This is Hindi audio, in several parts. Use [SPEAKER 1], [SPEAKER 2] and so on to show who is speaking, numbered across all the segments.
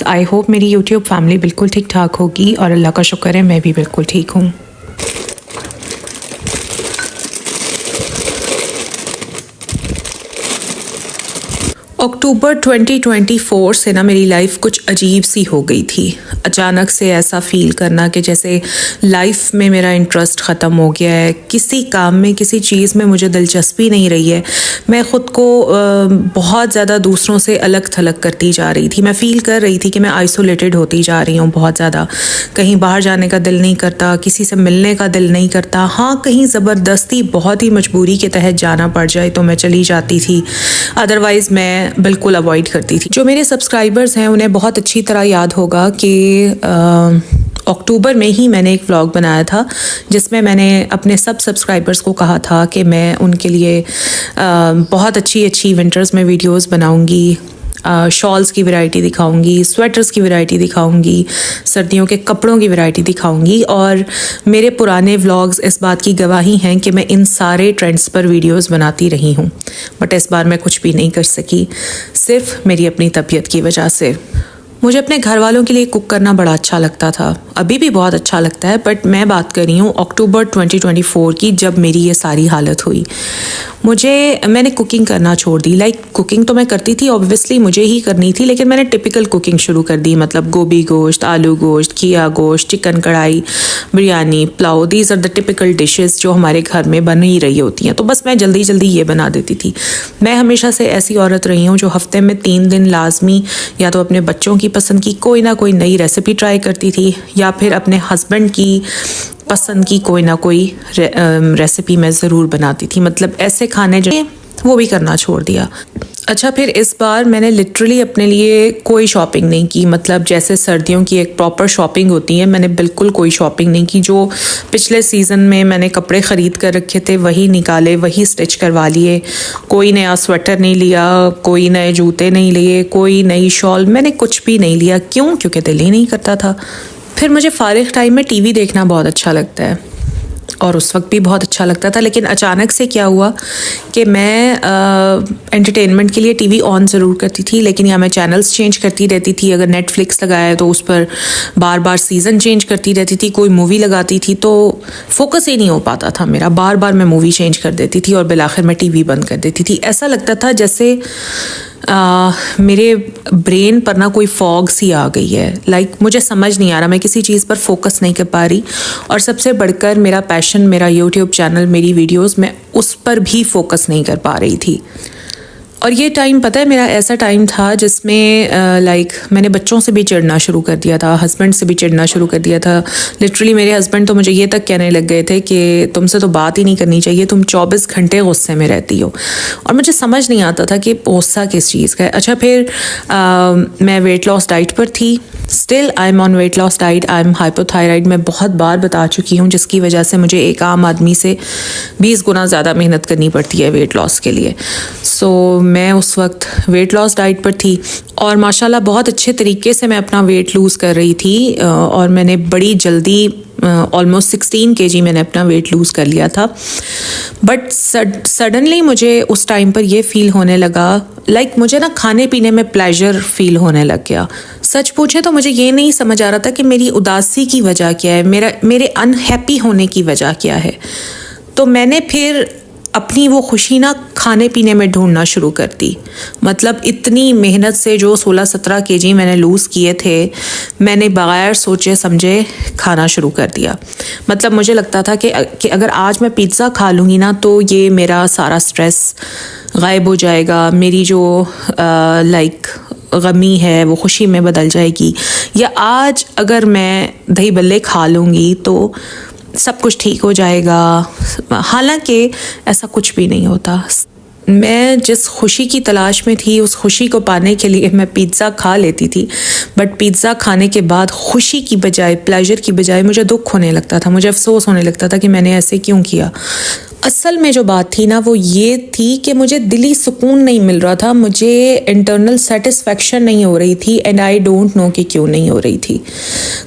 [SPEAKER 1] आई होप मेरी यूट्यूब फैमिली बिल्कुल ठीक ठाक होगी और अल्लाह का शुक्र है मैं भी बिल्कुल ठीक हूँ। अक्टूबर 2024 से ना मेरी लाइफ कुछ अजीब सी हो गई थी। अचानक से ऐसा फील करना कि जैसे लाइफ में मेरा इंटरेस्ट ख़त्म हो गया है, किसी काम में किसी चीज़ में मुझे दिलचस्पी नहीं रही है। मैं ख़ुद को बहुत ज़्यादा दूसरों से अलग थलग करती जा रही थी। मैं फ़ील कर रही थी कि मैं आइसोलेटेड होती जा रही हूँ बहुत ज़्यादा। कहीं बाहर जाने का दिल नहीं करता, किसी से मिलने का दिल नहीं करता। हाँ, कहीं ज़बरदस्ती बहुत ही मजबूरी के तहत जाना पड़ जाए तो मैं चली जाती थी, अदरवाइज़ मैं बिल्कुल अवॉइड करती थी। जो मेरे सब्सक्राइबर्स हैं उन्हें बहुत अच्छी तरह याद होगा कि अक्टूबर में ही मैंने एक व्लॉग बनाया था जिसमें मैंने अपने सब सब्सक्राइबर्स को कहा था कि मैं उनके लिए बहुत अच्छी विंटर्स में वीडियोस बनाऊंगी, शॉल्स की वैरायटी दिखाऊंगी, स्वेटर्स की वैरायटी दिखाऊंगी, सर्दियों के कपड़ों की वैरायटी दिखाऊंगी। और मेरे पुराने व्लॉग्स इस बात की गवाही हैं कि मैं इन सारे ट्रेंड्स पर वीडियोस बनाती रही हूँ। बट इस बार मैं कुछ भी नहीं कर सकी, सिर्फ मेरी अपनी तबीयत की वजह से। मुझे अपने घर वालों के लिए कुक करना बड़ा अच्छा लगता था, अभी भी बहुत अच्छा लगता है। बट मैं बात कर रही हूँ अक्टूबर 2024 की, जब मेरी ये सारी हालत हुई। मैंने कुकिंग करना छोड़ दी। कुकिंग तो मैं करती थी, ऑब्वियसली मुझे ही करनी थी, लेकिन मैंने टिपिकल कुकिंग शुरू कर दी। मतलब गोभी गोश्त, आलू गोश्त, खिया गोश्त, chicken kadai, biryani, pulao, these are the typical dishes जो हमारे घर में बन ही रही होती हैं। तो बस मैं जल्दी जल्दी ये बना देती थी। मैं हमेशा से ऐसी औरत रही हूँ जो हफ्ते में 3 दिन लाजमी या तो अपने बच्चों की पसंद की कोई ना कोई नई रेसिपी ट्राई करती थी, या फिर अपने हस्बैंड की पसंद की कोई ना कोई रेसिपी मैं ज़रूर बनाती थी। मतलब ऐसे खाने जो वो भी करना छोड़ दिया। अच्छा, फिर इस बार मैंने लिटरली अपने लिए कोई शॉपिंग नहीं की। मतलब जैसे सर्दियों की एक प्रॉपर शॉपिंग होती है, मैंने बिल्कुल कोई शॉपिंग नहीं की। जो पिछले सीज़न में मैंने कपड़े ख़रीद कर रखे थे वही निकाले, वही स्टिच करवा लिए। कोई नया स्वेटर नहीं लिया, कोई नए जूते नहीं लिए, कोई नई शॉल, मैंने कुछ भी नहीं लिया। क्यों? क्योंकि दिल ही नहीं करता था। फिर मुझे फ़ारिग टाइम में टीवी देखना बहुत अच्छा लगता है और उस वक्त भी बहुत अच्छा लगता था। लेकिन अचानक से क्या हुआ कि मैं एंटरटेनमेंट के लिए टीवी ऑन ज़रूर करती थी, लेकिन या मैं चैनल्स चेंज करती रहती थी। अगर नेटफ्लिक्स लगाया तो उस पर बार बार सीज़न चेंज करती रहती थी। कोई मूवी लगाती थी तो फोकस ही नहीं हो पाता था मेरा। बार बार मैं मूवी चेंज कर देती थी और बिलाखिर मैं टीवी बंद कर देती थी। ऐसा लगता था जैसे मेरे ब्रेन पर ना कोई फॉग सी आ गई है। मुझे समझ नहीं आ रहा, मैं किसी चीज़ पर फोकस नहीं कर पा रही। और सबसे बढ़कर मेरा पैशन, मेरा यूट्यूब चैनल, मेरी वीडियोस, मैं उस पर भी फोकस नहीं कर पा रही थी। और ये टाइम, पता है, मेरा ऐसा टाइम था जिसमें मैंने बच्चों से भी चिढ़ना शुरू कर दिया था, हस्बैंड से भी चिढ़ना शुरू कर दिया था। लिटरली मेरे हस्बैंड तो मुझे ये तक कहने लग गए थे कि तुमसे तो बात ही नहीं करनी चाहिए, तुम 24 घंटे गुस्से में रहती हो। और मुझे समझ नहीं आता था कि गुस्सा किस चीज़ का है। अच्छा, फिर मैं वेट लॉस डाइट पर थी। Still I am on weight loss diet. I am hypothyroid. मैं बहुत बार बता चुकी हूँ, जिसकी वजह से मुझे एक आम आदमी से 20 गुना ज़्यादा मेहनत करनी पड़ती है वेट लॉस के लिए। सो मैं उस वक्त वेट लॉस डाइट पर थी और माशाल्लाह बहुत अच्छे तरीके से मैं अपना वेट लूज़ कर रही थी। और मैंने बड़ी जल्दी ऑलमोस्ट 16 kg मैंने अपना वेट लूज़ कर लिया था। बट सडनली मुझे उस टाइम पर ये फ़ील होने लगा, मुझे ना खाने पीने में प्लेजर फ़ील होने लग गया। सच पूछे तो मुझे ये नहीं समझ आ रहा था कि मेरी उदासी की वजह क्या है, मेरे अनहैप्पी होने की वजह क्या है। तो मैंने फिर अपनी वो खुशी ना खाने पीने में ढूंढना शुरू कर दी। मतलब इतनी मेहनत से जो 16-17 kg मैंने लूज़ किए थे, मैंने बगैर सोचे समझे खाना शुरू कर दिया। मतलब मुझे लगता था कि अगर आज मैं पिज़्ज़ा खा लूँगी ना तो ये मेरा सारा स्ट्रेस गायब हो जाएगा, मेरी जो गमी है वो खुशी में बदल जाएगी। या आज अगर मैं दही बल्ले खा लूँगी तो सब कुछ ठीक हो जाएगा। हालांकि ऐसा कुछ भी नहीं होता। मैं जिस खुशी की तलाश में थी, उस खुशी को पाने के लिए मैं पिज़्ज़ा खा लेती थी। बट पिज़्ज़ा खाने के बाद खुशी की बजाय, प्लेजर की बजाय मुझे दुख होने लगता था, मुझे अफसोस होने लगता था कि मैंने ऐसे क्यों किया। असल में जो बात थी ना वो ये थी कि मुझे दिली सुकून नहीं मिल रहा था, मुझे इंटरनल सेटिस्फेक्शन नहीं हो रही थी। एंड आई डोंट नो कि क्यों नहीं हो रही थी।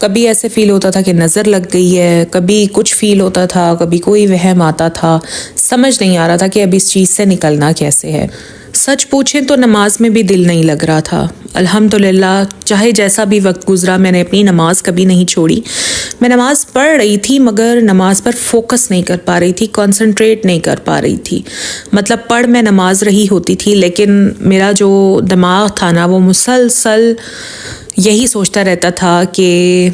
[SPEAKER 1] कभी ऐसे फ़ील होता था कि नज़र लग गई है, कभी कुछ फ़ील होता था, कभी कोई वहम आता था। समझ नहीं आ रहा था कि अब इस चीज़ से निकलना कैसे है। सच पूछें तो नमाज में भी दिल नहीं लग रहा था। अल्हम्दुलिल्लाह, चाहे जैसा भी वक्त गुजरा, मैंने अपनी नमाज कभी नहीं छोड़ी। मैं नमाज पढ़ रही थी मगर नमाज पर फोकस नहीं कर पा रही थी, कंसंट्रेट नहीं कर पा रही थी। मतलब पढ़ मैं नमाज रही होती थी, लेकिन मेरा जो दिमाग था ना, वो मुसलसल यही सोचता रहता था कि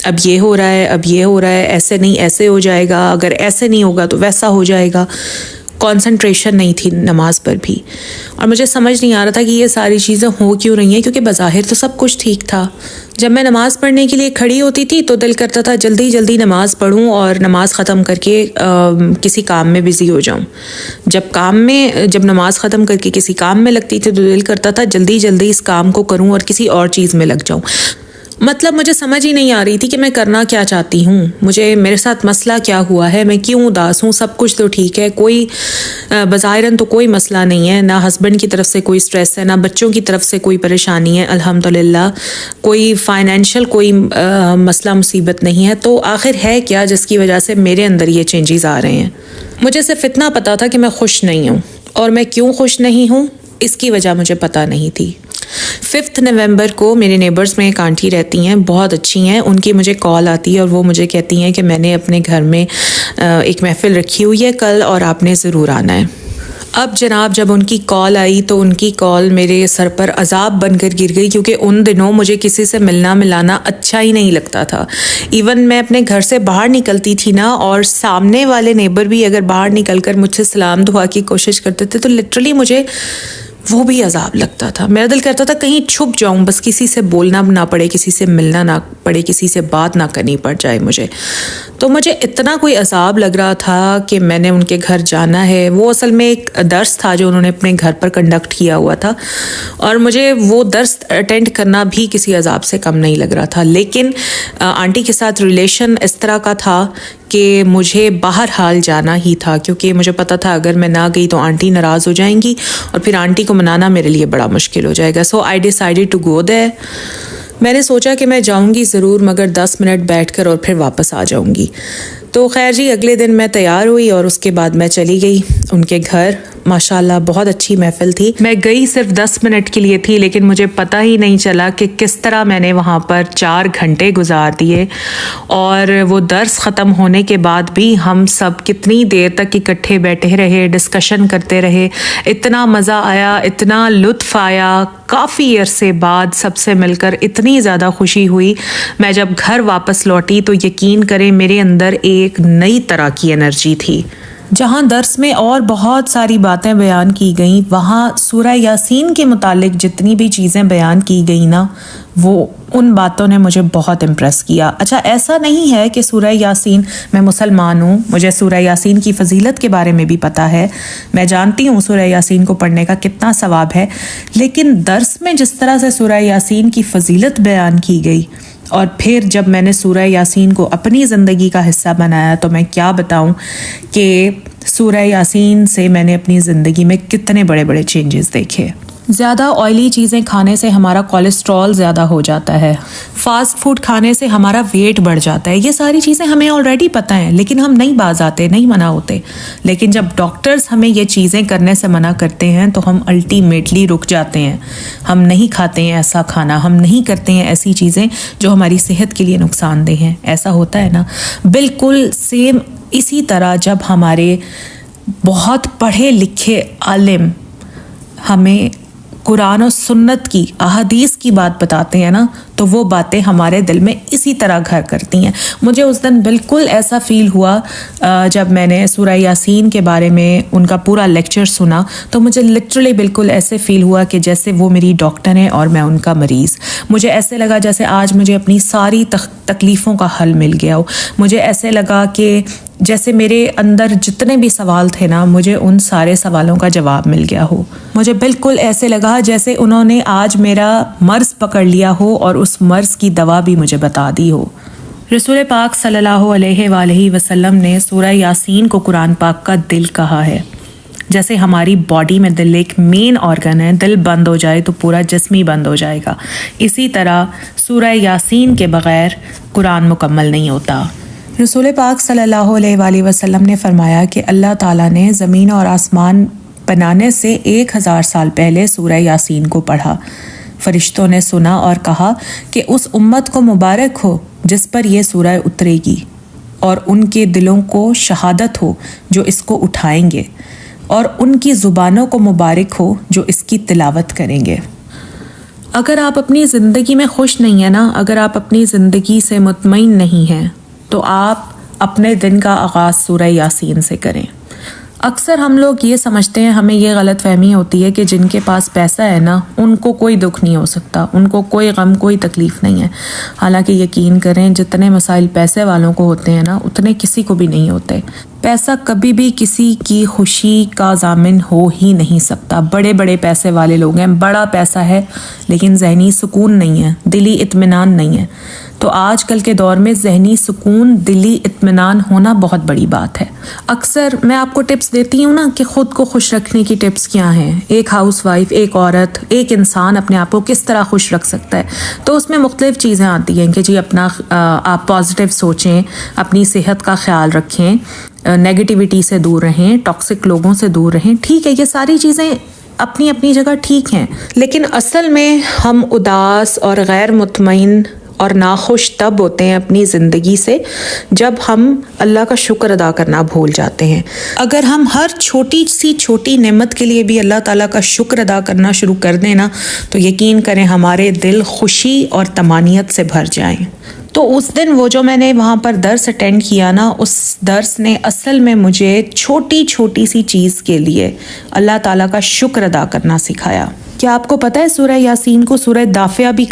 [SPEAKER 1] अब ये हो रहा है, अब ये हो रहा है, ऐसे नहीं ऐसे हो जाएगा, अगर ऐसे नहीं होगा तो वैसा हो जाएगा। कंसंट्रेशन नहीं थी नमाज पर भी, और मुझे समझ नहीं आ रहा था कि ये सारी चीज़ें हो क्यों रही हैं, क्योंकि बज़ाहिर तो सब कुछ ठीक था। जब मैं नमाज़ पढ़ने के लिए खड़ी होती थी तो दिल करता था जल्दी जल्दी नमाज़ पढ़ूं और नमाज़ ख़त्म करके किसी काम में बिज़ी हो जाऊं। जब नमाज़ ख़त्म करके किसी काम में लगती थी तो दिल करता था जल्दी जल्दी इस काम को करूं और किसी और चीज़ में लग जाऊं। मतलब मुझे समझ ही नहीं आ रही थी कि मैं करना क्या चाहती हूँ, मेरे साथ मसला क्या हुआ है, मैं क्यों उदास हूँ। सब कुछ तो ठीक है, कोई बज़ाहिरन तो कोई मसला नहीं है, ना हस्बैंड की तरफ से कोई स्ट्रेस है, ना बच्चों की तरफ से कोई परेशानी है, अल्हम्दुलिल्लाह। कोई फाइनेंशियल कोई मसला मुसीबत नहीं है। तो आखिर है क्या जिसकी वजह से मेरे अंदर ये चेंजेस आ रहे हैं। मुझे सिर्फ इतना पता था कि मैं खुश नहीं हूँ, और मैं क्यों खुश नहीं हूँ इसकी वजह मुझे पता नहीं थी। 5 नवंबर को मेरे नेबर्स में एक आंटी रहती हैं, बहुत अच्छी हैं। उनकी मुझे कॉल आती है और वो मुझे कहती हैं कि मैंने अपने घर में एक महफ़िल रखी हुई है कल, और आपने ज़रूर आना है। अब जनाब, जब उनकी कॉल आई तो उनकी कॉल मेरे सर पर अजाब बनकर गिर गई, क्योंकि उन दिनों मुझे किसी से मिलना मिलाना अच्छा ही नहीं लगता था। इवन मैं अपने घर से बाहर निकलती थी ना, और सामने वाले नेबर भी अगर बाहर निकलकर मुझसे सलाम दुआ की कोशिश करते थे तो लिटरली मुझे वो भी अजाब लगता था। मेरा दिल करता था कहीं छुप जाऊं, बस किसी से बोलना ना पड़े, किसी से मिलना ना पड़े, किसी से बात ना करनी पड़ जाए मुझे। तो मुझे इतना कोई अजाब लग रहा था कि मैंने उनके घर जाना है। वो असल में एक दर्स था जो उन्होंने अपने घर पर कंडक्ट किया हुआ था, और मुझे वो दर्स अटेंड करना भी किसी अजाब से कम नहीं लग रहा था। लेकिन आंटी के साथ रिलेशन इस तरह का था कि मुझे बाहर हाल जाना ही था, क्योंकि मुझे पता था अगर मैं ना गई तो आंटी नाराज़ हो जाएंगी और फिर आंटी को मनाना मेरे लिए बड़ा मुश्किल हो जाएगा। So I decided to go there. मैंने सोचा कि मैं जाऊंगी ज़रूर, मगर 10 मिनट बैठकर और फिर वापस आ जाऊंगी। तो खैर जी, अगले दिन मैं तैयार हुई और उसके बाद मैं चली गई उनके घर। माशाल्लाह बहुत अच्छी महफिल थी। मैं गई सिर्फ 10 मिनट के लिए थी, लेकिन मुझे पता ही नहीं चला कि किस तरह मैंने वहाँ पर 4 घंटे गुजार दिए। और वो दर्स ख़त्म होने के बाद भी हम सब कितनी देर तक इकट्ठे बैठे रहे, डिस्कशन करते रहे। इतना मज़ा आया, इतना लुत्फ़ आया। काफ़ी अरसे बाद सबसे मिलकर इतनी ज़्यादा खुशी हुई। मैं जब घर वापस लौटी तो यकीन करें मेरे अंदर एक नई तरह की एनर्जी थी। जहाँ दर्स में और बहुत सारी बातें बयान की गई, वहाँ सूरह यासीन के मुतालिक जितनी भी चीज़ें बयान की गई ना, वो उन बातों ने मुझे बहुत इम्प्रेस किया। अच्छा, ऐसा नहीं है कि सूरह यासीन, मैं मुसलमान हूँ, मुझे सूरह यासीन की फ़जीलत के बारे में भी पता है, मैं जानती हूँ सूरह यासीन को पढ़ने का कितना सवाब है, लेकिन दर्स में जिस तरह से सूरह यासीन की फ़जीलत बयान की गई, और फिर जब मैंने सूरह यासीन को अपनी ज़िंदगी का हिस्सा बनाया, तो मैं क्या बताऊं कि सूरह यासीन से मैंने अपनी ज़िंदगी में कितने बड़े बड़े चेंजेस देखे। ज़्यादा ऑयली चीज़ें खाने से हमारा कोलेस्ट्रॉल ज़्यादा हो जाता है, फ़ास्ट फूड खाने से हमारा वेट बढ़ जाता है। ये सारी चीज़ें हमें ऑलरेडी पता हैं, लेकिन हम नहीं बाज आते, नहीं मना होते। लेकिन जब डॉक्टर्स हमें ये चीज़ें करने से मना करते हैं तो हम अल्टीमेटली रुक जाते हैं। हम नहीं खाते हैं ऐसा खाना, हम नहीं करते हैं ऐसी चीज़ें जो हमारी सेहत के लिए नुकसानदेह हैं। ऐसा होता है ना। बिल्कुल सेम इसी तरह जब हमारे बहुत पढ़े लिखे आलिम हमें कुरान और सुन्नत की, अहादीस की बात बताते हैं ना, तो वो बातें हमारे दिल में इसी तरह घर करती हैं। मुझे उस दिन बिल्कुल ऐसा फ़ील हुआ जब मैंने सूरह यासीन के बारे में उनका पूरा लेक्चर सुना, तो मुझे लिटरली बिल्कुल ऐसे फ़ील हुआ कि जैसे वो मेरी डॉक्टर हैं और मैं उनका मरीज़। मुझे ऐसे लगा जैसे आज मुझे अपनी सारी तकलीफ़ों का हल मिल गया हो। मुझे ऐसे लगा कि जैसे मेरे अंदर जितने भी सवाल थे ना, मुझे उन सारे सवालों का जवाब मिल गया हो। मुझे बिल्कुल ऐसे लगा जैसे उन्होंने आज मेरा मर्ज़ पकड़ लिया हो और उस मर्ज़ की दवा भी मुझे बता दी हो। रसूल पाक सल्लल्लाहु अलैहि वसल्लम ने सूरह यासीन को कुरान पाक का दिल कहा है। जैसे हमारी बॉडी में दिल एक मेन ऑर्गन है, दिल बंद हो जाए तो पूरा जिस्म ही बंद हो जाएगा। इसी तरह सूरह यासीन के बग़ैर कुरान मुकम्मल नहीं होता। रसूल पाक सल्लल्लाहु अलैहि वसल्लम ने फरमाया कि अल्लाह ताला ने ज़मीन और आसमान बनाने से 1000 साल पहले सूरह यासीन को पढ़ा। फरिश्तों ने सुना और कहा कि उस उम्मत को मुबारक हो जिस पर यह सूरह उतरेगी, और उनके दिलों को शहादत हो जो इसको उठाएंगे, और उनकी ज़ुबानों को मुबारक हो जो इसकी तिलावत करेंगे। अगर आप अपनी ज़िंदगी में खुश नहीं हैं ना, अगर आप अपनी ज़िंदगी से मुतमईन नहीं हैं, तो आप अपने दिन का आगाज़ सूरह यासीन से करें। अक्सर हम लोग ये समझते हैं, हमें ये गलत फहमी होती है कि जिनके पास पैसा है ना उनको कोई दुख नहीं हो सकता, उनको कोई गम कोई तकलीफ़ नहीं है। हालांकि यकीन करें जितने मसाइल पैसे वालों को होते हैं ना उतने किसी को भी नहीं होते। पैसा कभी भी किसी की खुशी का ज़ामिन हो ही नहीं सकता। बड़े बड़े पैसे वाले लोग हैं, बड़ा पैसा है लेकिन ज़हनी सुकून नहीं है, दिली इत्मीनान नहीं है। तो आजकल के दौर में ज़हनी सुकून, दिली इत्मीनान होना बहुत बड़ी बात है। अक्सर मैं आपको टिप्स देती हूँ ना कि ख़ुद को खुश रखने की टिप्स क्या हैं। एक हाउसवाइफ, एक औरत, एक इंसान अपने आप को किस तरह खुश रख सकता है, तो उसमें मुख्तलिफ़ चीज़ें आती हैं कि जी अपना आप पॉजिटिव सोचें, अपनी सेहत का ख्याल रखें, नेगेटिविटी से दूर रहें, टॉक्सिक लोगों से दूर रहें। ठीक है, ये सारी चीज़ें अपनी अपनी जगह ठीक हैं, लेकिन असल में हम उदास और गैर मुतमईन और नाखुश तब होते हैं अपनी ज़िंदगी से जब हम अल्लाह का शुक्र अदा करना भूल जाते हैं। अगर हम हर छोटी सी छोटी नेमत के लिए भी अल्लाह ताला का शुक्र अदा करना शुरू कर दें ना, तो यकीन करें हमारे दिल खुशी और तमानियत से भर जाएं। तो उस दिन वो जो मैंने वहाँ पर दर्स अटेंड किया ना, उस दर्स ने असल में मुझे छोटी छोटी सी चीज़ के लिए अल्लाह ताला का शुक्र अदा करना सिखाया। क्या आपको पता है सूरह यासीन को सूरह दाफिया भी